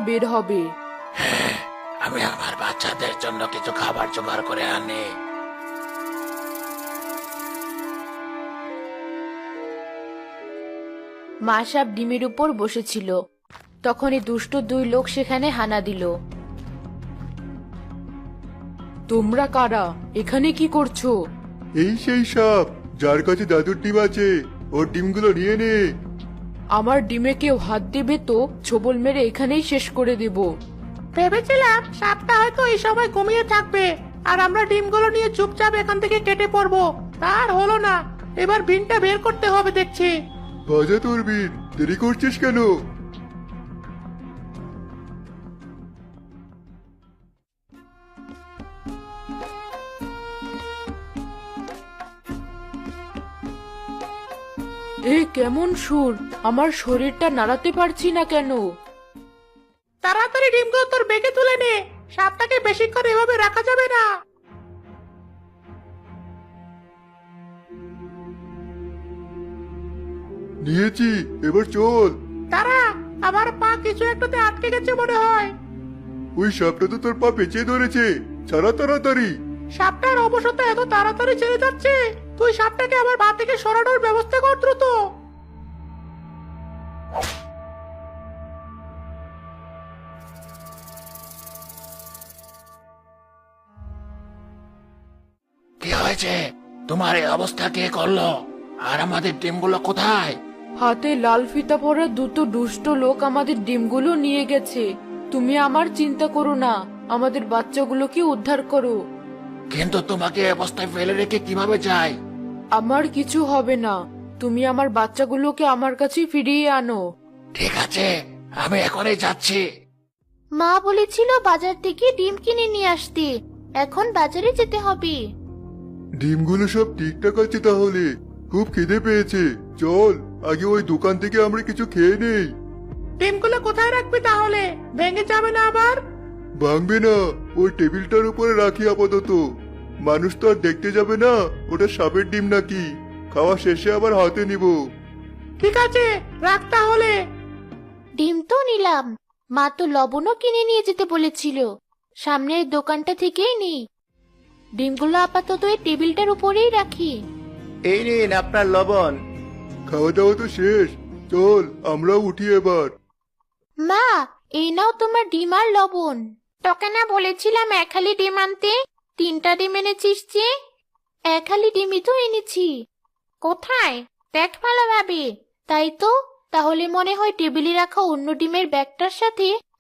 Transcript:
বের হবে। আমি আমার বাচ্চাদের জন্য কিছু খাবার জোগাড় করে আনি। মা সাপ ডিমের উপর বসেছিল। তখনই দুষ্ট দুই লোক সেখানে হানা দিল। তোমরা কারা? এখানে কি করছো? এই সেই সাপ যার কাছে জাদুর ডিম আছে, ওর ডিমগুলো নিয়ে নে। আমার ডিমে কেউ হাত দেবে তো ছোবল মেরে এখানেই শেষ করে দেব। ভেবেছিলাম সাপটা হয়তো এই সময় ঘুমিয়ে থাকবে আর আমরা ডিমগুলো নিয়ে চুপচাপ এখান থেকে কেটে পড়বো। তার হলো না, এবার বিনটা বের করতে হবে দেখছি। বাজা তোর বীর, দেরি করছিস কেন? এ কেমন সুর! আমার শরীরটা নাড়াতে পারছি না কেন? তাড়াতাড়ি ডিমগুলো তোর বেগে তুলে নে, সাপটাকে বেশিক্ষণ এভাবে রাখা যাবে না। নিয়েছি, এবার চল। তারা আমার পা কিছু একটাতে আটকে গেছে মনে হয়। ওই সাপটা তো তোর পা পেঁচিয়ে ধরেছে, ছাড়া তাড়াতাড়ি। সাপটার অবসরটা এত তাড়াতাড়ি ছেড়ে যাচ্ছে, তুই সাপটাকে আমার পা থেকে সরানোর ব্যবস্থা কর দ্রুত। কি হয়েছে? তোমার এই অবস্থা কে করলো? আর আমাদের ডিমগুলো কোথায়? হাতে লাল ফিতা পরা দুটো দুষ্ট লোক আমাদের ডিমগুলো নিয়ে গেছে। তুমি আমার চিন্তা করো না, আমাদের বাচ্চাগুলোকে উদ্ধার করো। কিন্তু তোমাকে এই অবস্থায় ফেলে রেখে কিভাবে যাই? আমার কিছু হবে না, তুমি আমার বাচ্চাগুলোকে আমার কাছে ফিরিয়ে আনো। ঠিক আছে, আমি এখনই যাচ্ছি। মা বলেছিল বাজার থেকে ডিম কিনে নিয়ে আসতে, এখন বাজারে যেতে হবে। ডিমগুলো সব ঠিকঠাক আছে তাহলে? খুব খিদে পেয়েছে, চল আগে ওই দোকান থেকে আমরা কিছু খেয়ে নেই। ডিমগুলো কোথায় রাখবি তাহলে? ভেঙে যাবে না আবার? ভাঙবে না, ওই টেবিলটার উপরে রাখি আপাতত। মানুষ তো আর দেখতে যাবে না ওটা সাপের ডিম নাকি। খাওয়া শেষে আবার হাতে নিব। ঠিক আছে, রাখ তাহলে। ডিম তো নিলাম, মা তো লবণও কিনে নিয়ে যেতে বলেছিল। সামনের দোকানটা থেকেই নিই। ডিমগুলো আপাতত এই টেবিলটার উপরেই রাখি। এই নিন আপনার লবণ। খাওয়া দাওয়া তো শেষ, চল আমরাও উঠি এবার। মা, এই নাও তোমার ডিম আর লবণ। তোকে না বলেছিলাম এক হালি ডিম আনতে? 3টা ডিম এনেছিস যে? এক হালি ডিমই তো এনেছি। কোথায়? দেখ ভালোভাবে। তাই তো, তাহলে মনে হয় টেবিলে রাখা অন্য ডিমের ব্যাগটার সাথে